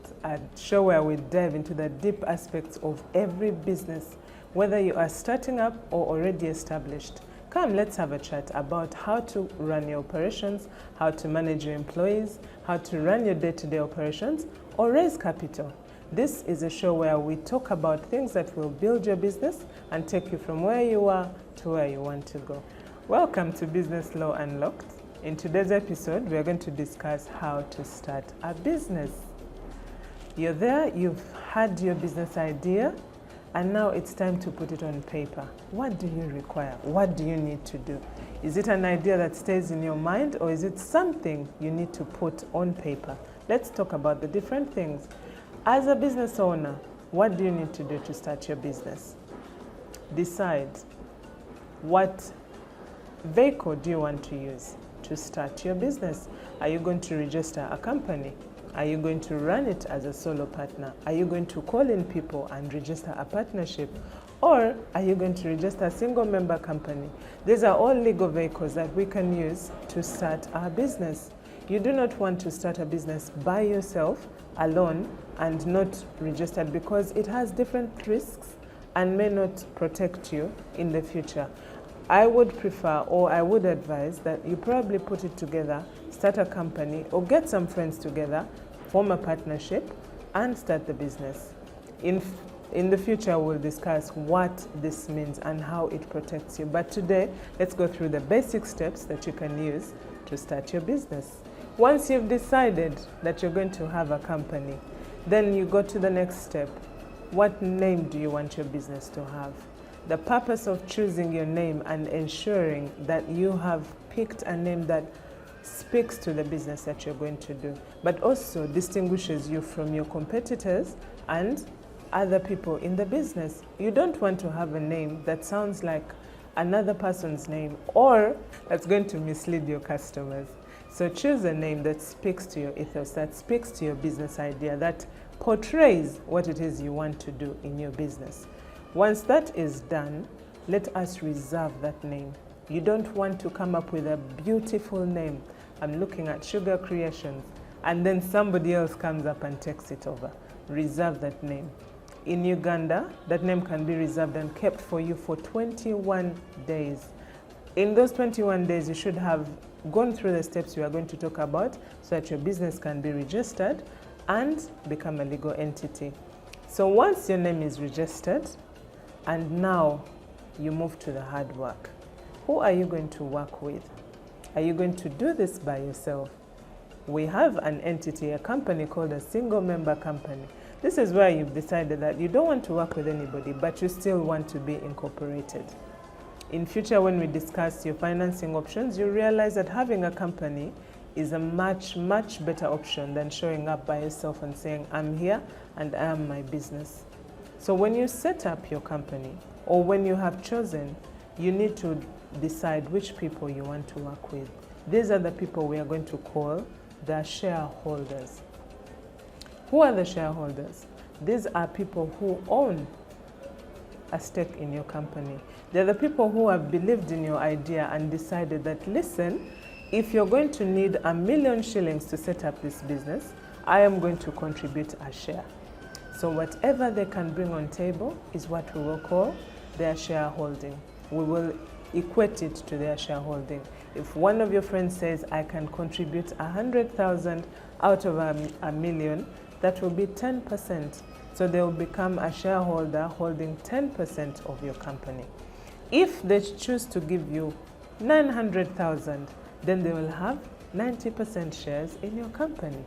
Unlocked, a show where we dive into the deep aspects of every business, whether you are starting up or already established. Come, let's have a chat about how to run your operations, how to manage your employees, how to run your day-to-day operations, or raise capital. This is a show where we talk about things that will build your business and take you from where you are to where you want to go. Welcome to Business Law Unlocked. In today's episode, we are going to discuss how to start a business. You're there, you've had your business idea, and now it's time to put it on paper. What do you require? What do you need to do? Is it an idea that stays in your mind, or is it something you need to put on paper? Let's talk about the different things. As a business owner, what do you need to do to start your business? Decide what vehicle do you want to use to start your business. Are you going to register a company? Are you going to run it as a solo partner? Are you going to call in people and register a partnership? Or are you going to register a single member company? These are all legal vehicles that we can use to start our business. You do not want to start a business by yourself, alone, and not registered, because it has different risks and may not protect you in the future. I would prefer, or I would advise, that you probably put it together, start a company, or get some friends together, form a partnership, and start the business. In the future, we'll discuss what this means and how it protects you. But today, let's go through the basic steps that you can use to start your business. Once you've decided that you're going to have a company, then you go to the next step. What name do you want your business to have? The purpose of choosing your name and ensuring that you have picked a name that speaks to the business that you're going to do, but also distinguishes you from your competitors and other people in the business. You don't want to have a name that sounds like another person's name or that's going to mislead your customers. So choose a name that speaks to your ethos, that speaks to your business idea, that portrays what it is you want to do in your business. Once that is done, let us reserve that name. You don't want to come up with a beautiful name. I'm looking at Sugar Creations, and then somebody else comes up and takes it over. Reserve that name. In Uganda, that name can be reserved and kept for you for 21 days. In those 21 days, you should have gone through the steps we are going to talk about so that your business can be registered and become a legal entity. So once your name is registered, and now you move to the hard work. Who are you going to work with? Are you going to do this by yourself? We have an entity, a company called a single member company. This is where you've decided that you don't want to work with anybody, but you still want to be incorporated. In future, when we discuss your financing options, you realize that having a company is a much, much better option than showing up by yourself and saying, I'm here and I am my business. So when you set up your company, or when you have chosen, you need to decide which people you want to work with. These are the people we are going to call the shareholders. Who are the shareholders? These are people who own a stake in your company. They're the people who have believed in your idea and decided that, listen, if you're going to need $1,000,000 shillings to set up this business, I am going to contribute a share. So whatever they can bring on table is what we will call their shareholding. We will equate it to their shareholding. If one of your friends says, I can contribute 100,000 out of a million, that will be 10%. So they will become a shareholder holding 10% of your company. If they choose to give you 900,000, then they will have 90% shares in your company.